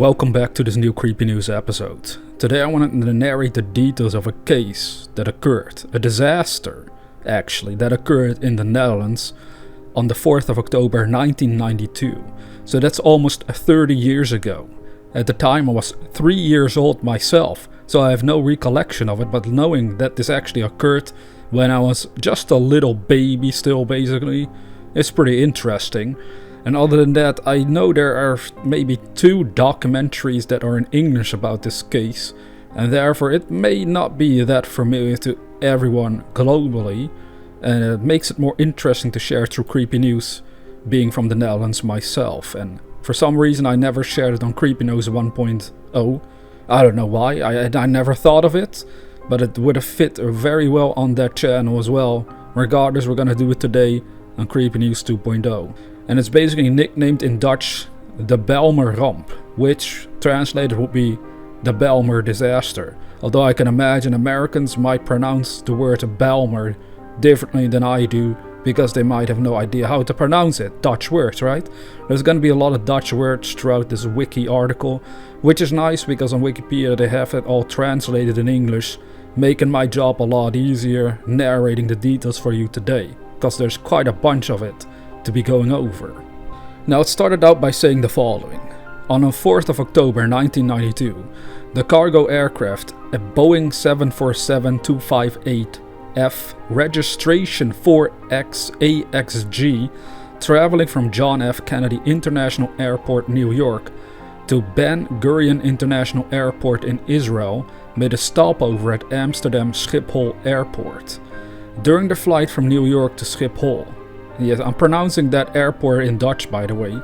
Welcome back to this new CreepyNews episode. Today I wanted to narrate the details of a case that occurred, a disaster actually, that occurred in the Netherlands on the 4th of October 1992. So that's almost 30 years ago. At the time I was 3 years old myself, so I have no recollection of it, but knowing that this actually occurred when I was just a little baby still basically, is pretty interesting. And other than that, I know there are maybe 2 documentaries that are in English about this case, and therefore it may not be that familiar to everyone globally, and it makes it more interesting to share through CreepyNews, being from the Netherlands myself. And for some reason I never shared it on CreepyNews 1.0. I don't know why, I never thought of it, but it would have fit very well on that channel as well. Regardless, we're gonna do it today on CreepyNews 2.0. And it's basically nicknamed in Dutch the Bijlmerramp, which translated would be the Bijlmer disaster. Although I can imagine Americans might pronounce the word Bijlmer differently than I do, because they might have no idea how to pronounce it. Dutch words, right? There's gonna be a lot of Dutch words throughout this wiki article, which is nice because on Wikipedia they have it all translated in English, making my job a lot easier narrating the details for you today, because there's quite a bunch of it to be going over. Now it started out by saying the following. On the 4th of October 1992, the cargo aircraft, a Boeing 747-258F registration 4XAXG, traveling from John F. Kennedy International Airport, New York, to Ben Gurion International Airport in Israel, made a stopover at Amsterdam-Schiphol Airport. During the flight from New York to Schiphol, yes, I'm pronouncing that airport in Dutch by the way,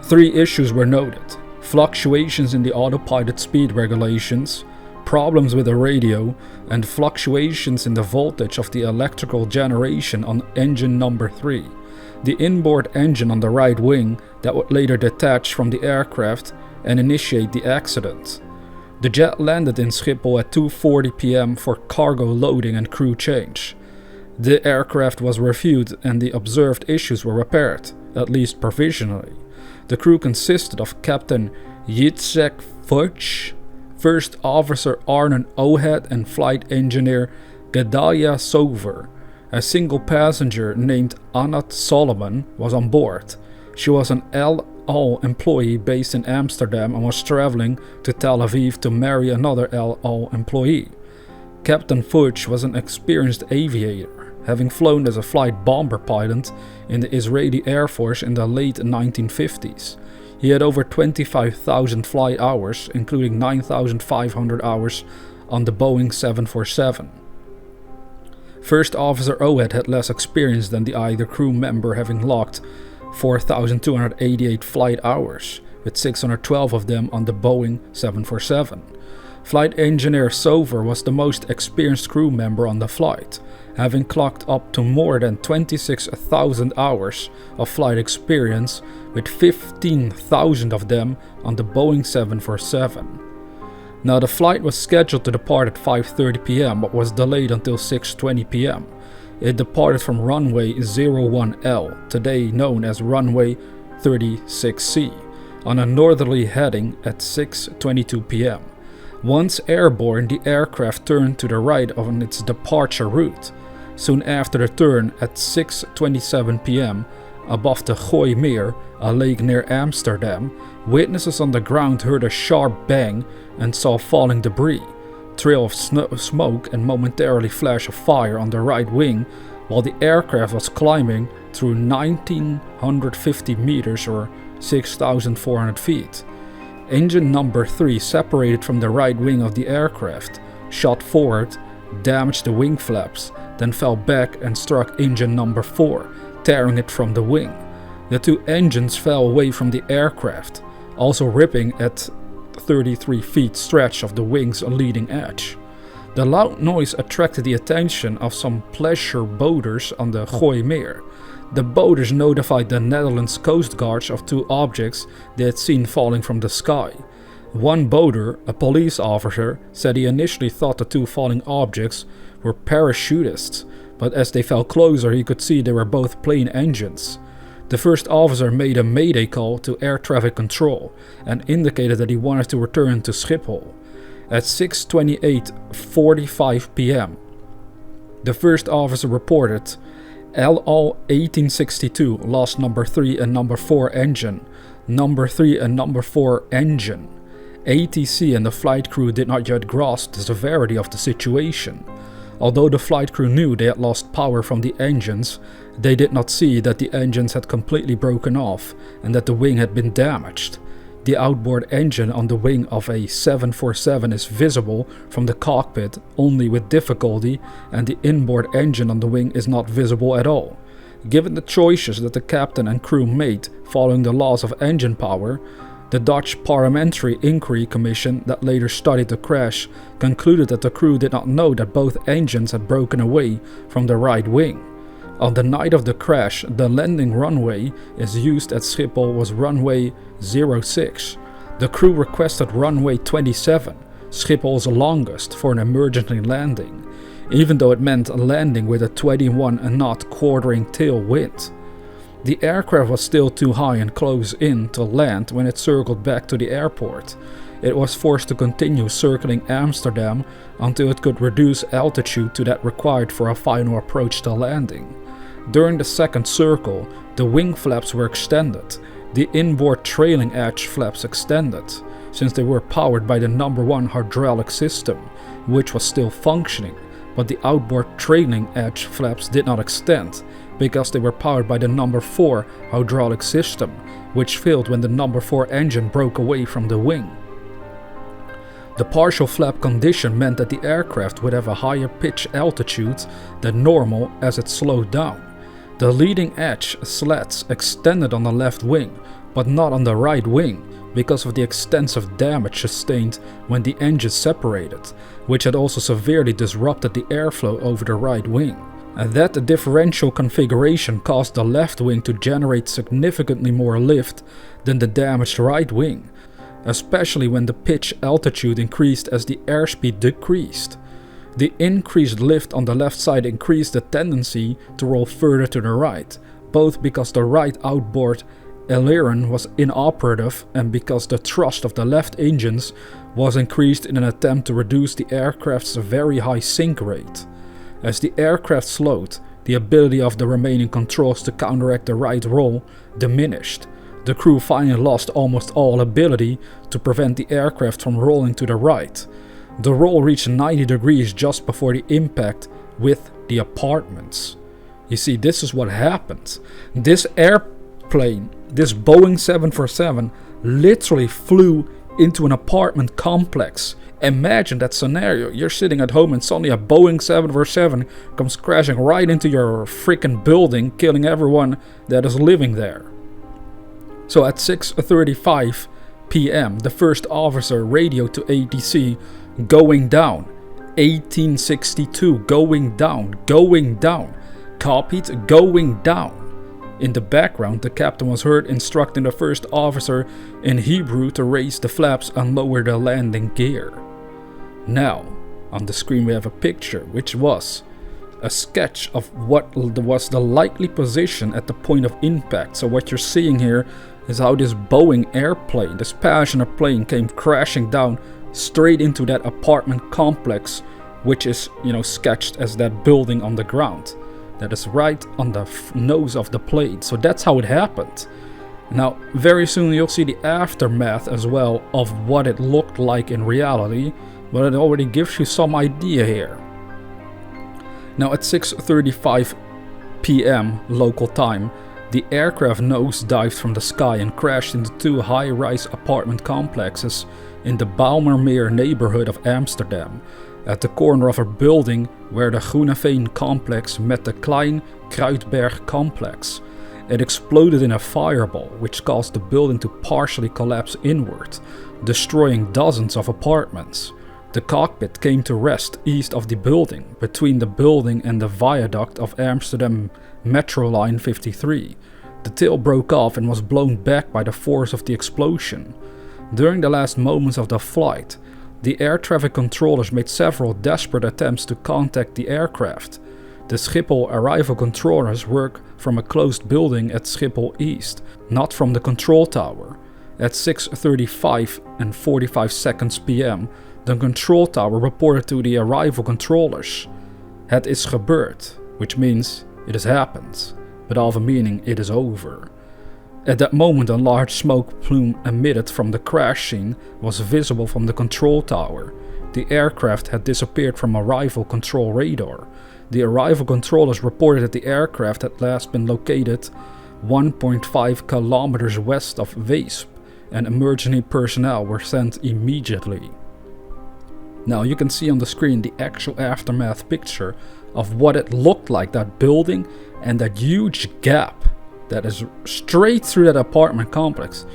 3 issues were noted: fluctuations in the autopilot speed regulations, problems with the radio, and fluctuations in the voltage of the electrical generation on engine number 3, the inboard engine on the right wing that would later detach from the aircraft and initiate the accident. The jet landed in Schiphol at 2:40 p.m. for cargo loading and crew change. The aircraft was reviewed and the observed issues were repaired, at least provisionally. The crew consisted of Captain Jacek Fuchs, First Officer Arnon Ohed and Flight Engineer Gedalia Sover. A single passenger named Anat Solomon was on board. She was an El Al employee based in Amsterdam and was traveling to Tel Aviv to marry another El Al employee. Captain Fuchs was an experienced aviator, having flown as a flight bomber pilot in the Israeli Air Force in the late 1950s. He had over 25,000 flight hours, including 9,500 hours on the Boeing 747. First Officer Ohed had less experience than the either crew member, having logged 4,288 flight hours, with 612 of them on the Boeing 747. Flight Engineer Sover was the most experienced crew member on the flight, having clocked up to more than 26,000 hours of flight experience, with 15,000 of them on the Boeing 747. Now the flight was scheduled to depart at 5:30 p.m. but was delayed until 6:20 p.m. It departed from runway 01L, today known as runway 36C, on a northerly heading at 6:22 p.m. Once airborne, the aircraft turned to the right on its departure route. Soon after the turn, at 6:27 p.m, above the Groeneveen, a lake near Amsterdam, witnesses on the ground heard a sharp bang and saw falling debris, trail of smoke and momentarily flash of fire on the right wing while the aircraft was climbing through 1,950 meters or 6,400 feet. Engine number 3 separated from the right wing of the aircraft, shot forward, damaged the wing flaps, then fell back and struck engine number 4, tearing it from the wing. The 2 engines fell away from the aircraft, also ripping at 33 feet stretch of the wing's leading edge. The loud noise attracted the attention of some pleasure boaters on the Groeneveen. The boaters notified the Netherlands Coast Guards of 2 objects they had seen falling from the sky. One boater, a police officer, said he initially thought the 2 falling objects were parachutists, but as they fell closer he could see they were both plane engines. The first officer made a mayday call to air traffic control and indicated that he wanted to return to Schiphol. At 6:28:45 p.m., the first officer reported LL 1862 lost number 3 and number 4 engine, number 3 and number 4 engine. ATC and the flight crew did not yet grasp the severity of the situation. Although the flight crew knew they had lost power from the engines, they did not see that the engines had completely broken off and that the wing had been damaged. The outboard engine on the wing of a 747 is visible from the cockpit only with difficulty, and the inboard engine on the wing is not visible at all. Given the choices that the captain and crew made following the loss of engine power, the Dutch Parliamentary Inquiry Commission that later studied the crash concluded that the crew did not know that both engines had broken away from the right wing. On the night of the crash, the landing runway is used at Schiphol was runway 06. The crew requested runway 27, Schiphol's longest, for an emergency landing, even though it meant a landing with a 21 knot quartering tail wind. The aircraft was still too high and close in to land when it circled back to the airport. It was forced to continue circling Amsterdam until it could reduce altitude to that required for a final approach to landing. During the second circle, the wing flaps were extended, the inboard trailing edge flaps extended, since they were powered by the number 1 hydraulic system, which was still functioning, but the outboard trailing edge flaps did not extend, because they were powered by the number 4 hydraulic system, which failed when the number 4 engine broke away from the wing. The partial flap condition meant that the aircraft would have a higher pitch altitude than normal as it slowed down. The leading edge slats extended on the left wing, but not on the right wing, because of the extensive damage sustained when the engines separated, which had also severely disrupted the airflow over the right wing. And that differential configuration caused the left wing to generate significantly more lift than the damaged right wing, especially when the pitch altitude increased as the airspeed decreased. The increased lift on the left side increased the tendency to roll further to the right, both because the right outboard aileron was inoperative and because the thrust of the left engines was increased in an attempt to reduce the aircraft's very high sink rate. As the aircraft slowed, the ability of the remaining controls to counteract the right roll diminished. The crew finally lost almost all ability to prevent the aircraft from rolling to the right. The roll reached 90 degrees just before the impact with the apartments. You see, this is what happened. This airplane, this Boeing 747, literally flew into an apartment complex. Imagine that scenario. You're sitting at home and suddenly a Boeing 747 comes crashing right into your freaking building, killing everyone that is living there. So at 6:35 p.m., the first officer radioed to ATC, going down. 1862, going down. Copied, going down. In the background, the captain was heard instructing the first officer in Hebrew to raise the flaps and lower the landing gear. Now, on the screen we have a picture, which was a sketch of what was the likely position at the point of impact. So what you're seeing here is how this Boeing airplane, this passenger plane, came crashing down straight into that apartment complex, which is, sketched as that building on the ground. That is right on the nose of the plane. So that's how it happened. Now, very soon you'll see the aftermath as well of what it looked like in reality, but it already gives you some idea here. Now at 6:35 p.m. local time, the aircraft nosedived from the sky and crashed into 2 high-rise apartment complexes in the Bijlmermeer neighbourhood of Amsterdam, at the corner of a building where the Groeneveen complex met the Klein-Kruitberg complex. It exploded in a fireball, which caused the building to partially collapse inward, destroying dozens of apartments. The cockpit came to rest east of the building, between the building and the viaduct of Amsterdam Metro Line 53. The tail broke off and was blown back by the force of the explosion. During the last moments of the flight, the air traffic controllers made several desperate attempts to contact the aircraft. The Schiphol arrival controllers work from a closed building at Schiphol East, not from the control tower. At 6:35 and 45 seconds p.m., the control tower reported to the arrival controllers: "Het is gebeurd," which means it has happened, behalve meaning it is over. At that moment, a large smoke plume emitted from the crash scene was visible from the control tower. The aircraft had disappeared from arrival control radar. The arrival controllers reported that the aircraft had last been located 1.5 kilometers west of Weesp, and emergency personnel were sent immediately. Now you can see on the screen the actual aftermath picture of what it looked like, that building and that huge gap that is straight through that apartment complex.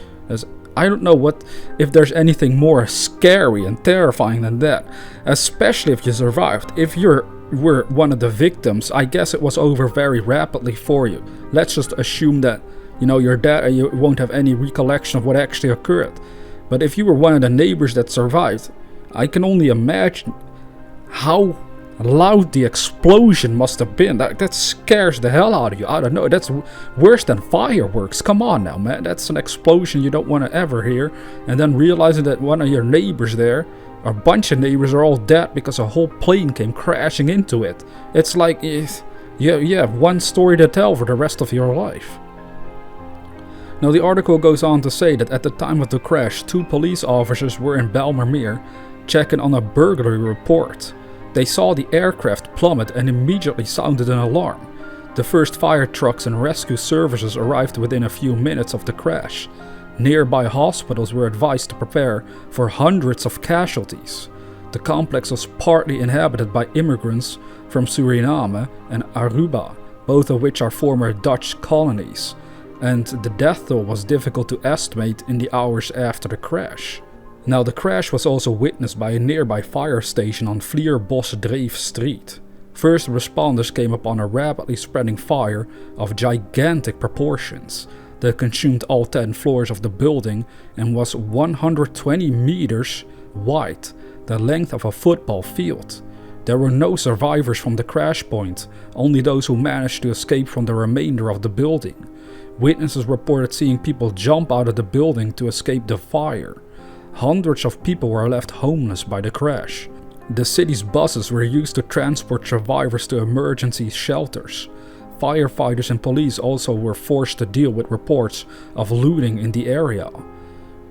I don't know if there's anything more scary and terrifying than that, especially if you survived. If you were one of the victims, I guess it was over very rapidly for you. Let's just assume that, you're dead and you won't have any recollection of what actually occurred. But if you were one of the neighbors that survived, I can only imagine how loud the explosion must have been. That scares the hell out of you. I don't know, that's worse than fireworks. Come on now, man. That's an explosion you don't want to ever hear. And then realizing that one of your neighbors there, or a bunch of neighbors, are all dead because a whole plane came crashing into it. It's like you have one story to tell for the rest of your life. Now the article goes on to say that at the time of the crash, 2 police officers were in Bijlmermeer checking on a burglary report. They saw the aircraft plummet and immediately sounded an alarm. The first fire trucks and rescue services arrived within a few minutes of the crash. Nearby hospitals were advised to prepare for hundreds of casualties. The complex was partly inhabited by immigrants from Suriname and Aruba, both of which are former Dutch colonies, and the death toll was difficult to estimate in the hours after the crash. Now the crash was also witnessed by a nearby fire station on Vlierbosdreef Street. First responders came upon a rapidly spreading fire of gigantic proportions that consumed all 10 floors of the building and was 120 meters wide, the length of a football field. There were no survivors from the crash point, only those who managed to escape from the remainder of the building. Witnesses reported seeing people jump out of the building to escape the fire. Hundreds of people were left homeless by the crash. The city's buses were used to transport survivors to emergency shelters. Firefighters and police also were forced to deal with reports of looting in the area.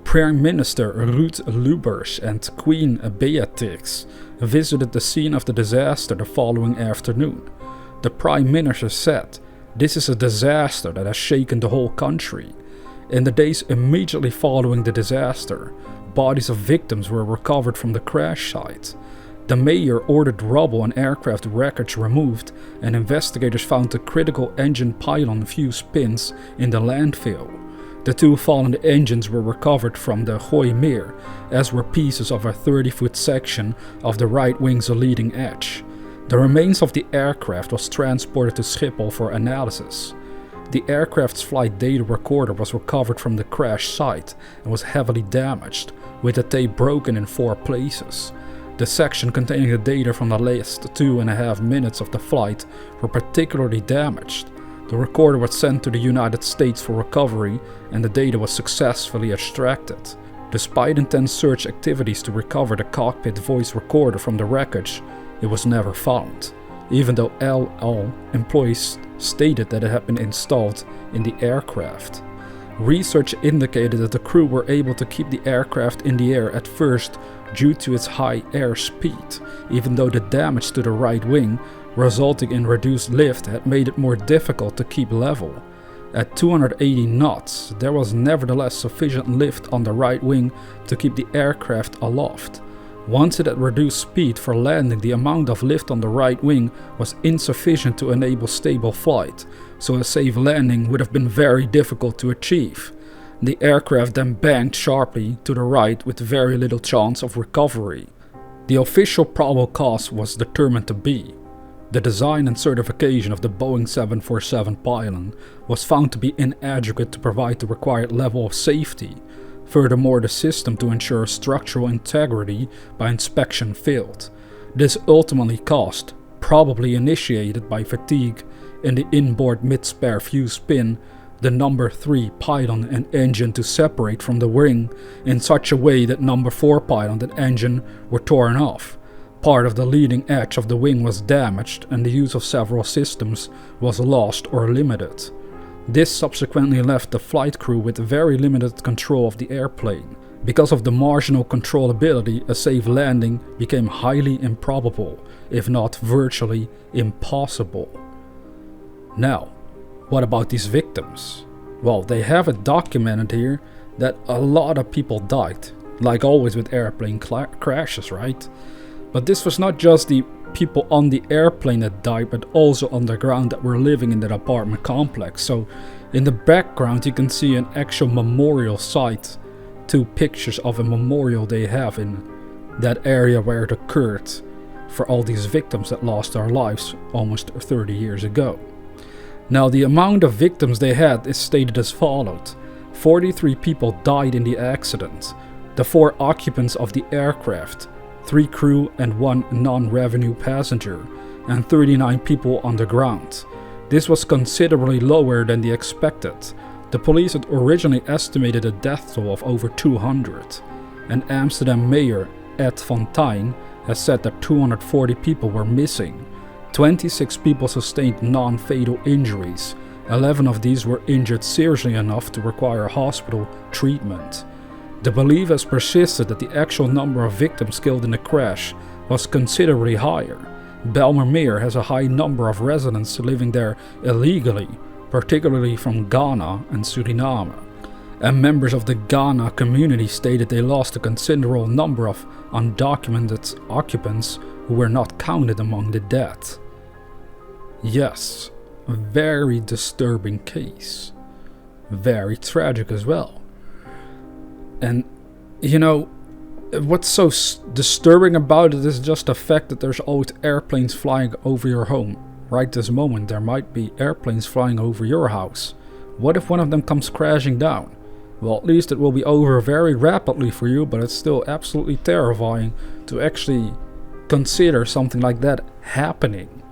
Prime Minister Ruud Lubbers and Queen Beatrix visited the scene of the disaster the following afternoon. The Prime Minister said, "This is a disaster that has shaken the whole country." In the days immediately following the disaster, bodies of victims were recovered from the crash site. The mayor ordered rubble and aircraft wreckage removed, and investigators found the critical engine pylon fuse pins in the landfill. The 2 fallen engines were recovered from the Groeneveen, as were pieces of a 30-foot section of the right wing's leading edge. The remains of the aircraft was transported to Schiphol for analysis. The aircraft's flight data recorder was recovered from the crash site and was heavily damaged, with the tape broken in 4 places. The section containing the data from the last 2.5 minutes of the flight were particularly damaged. The recorder was sent to the United States for recovery, and the data was successfully extracted. Despite intense search activities to recover the cockpit voice recorder from the wreckage, it was never found, even though LL employees stated that it had been installed in the aircraft. Research indicated that the crew were able to keep the aircraft in the air at first due to its high air speed, even though the damage to the right wing, resulting in reduced lift, had made it more difficult to keep level. At 280 knots, there was nevertheless sufficient lift on the right wing to keep the aircraft aloft. Once it had reduced speed for landing, the amount of lift on the right wing was insufficient to enable stable flight, so a safe landing would have been very difficult to achieve. The aircraft then banked sharply to the right with very little chance of recovery. The official probable cause was determined to be: the design and certification of the Boeing 747 pylon was found to be inadequate to provide the required level of safety. Furthermore, the system to ensure structural integrity by inspection failed. This ultimately caused probably initiated by fatigue in the inboard mid-spare fuse pin, the number 3 pylon and engine to separate from the wing in such a way that number 4 pylon and engine were torn off. Part of the leading edge of the wing was damaged and the use of several systems was lost or limited. This subsequently left the flight crew with very limited control of the airplane. Because of the marginal controllability, a safe landing became highly improbable, if not virtually impossible. Now, what about these victims? Well, they have it documented here that a lot of people died, like always with airplane crashes, right? But this was not just the people on the airplane that died, but also on the ground that were living in that apartment complex. So in the background you can see an actual memorial site, 2 pictures of a memorial they have in that area where it occurred for all these victims that lost their lives almost 30 years ago. Now the amount of victims they had is stated as followed. 43 people died in the accident, the 4 occupants of the aircraft, 3 crew and 1 non-revenue passenger, and 39 people on the ground. This was considerably lower than the expected. The police had originally estimated a death toll of over 200, and Amsterdam Mayor Ed van Tijn has said that 240 people were missing. 26 people sustained non-fatal injuries. 11 of these were injured seriously enough to require hospital treatment. The belief has persisted that the actual number of victims killed in the crash was considerably higher. Bijlmermeer has a high number of residents living there illegally, particularly from Ghana and Suriname. And members of the Ghana community stated they lost a considerable number of undocumented occupants who were not counted among the dead. Yes, a very disturbing case. Very tragic as well. And, you know, what's so disturbing about it is just the fact that there's always airplanes flying over your home. Right this moment, there might be airplanes flying over your house. What if one of them comes crashing down? Well, at least it will be over very rapidly for you, but it's still absolutely terrifying to actually consider something like that happening.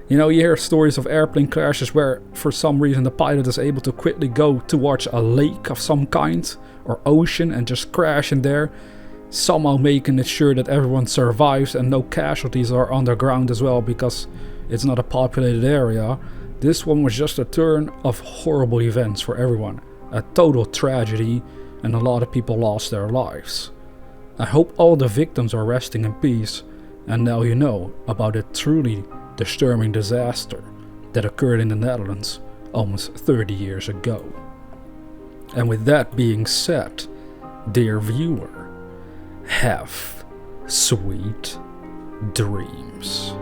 You know, you hear stories of airplane crashes where for some reason the pilot is able to quickly go towards a lake of some kind or ocean and just crash in there, somehow making it sure that everyone survives and no casualties are underground as well because it's not a populated area. This one was just a turn of horrible events for everyone. A total tragedy, and a lot of people lost their lives. I hope all the victims are resting in peace, and now you know about a truly disturbing disaster that occurred in the Netherlands almost 30 years ago. And with that being said, dear viewer, have sweet dreams.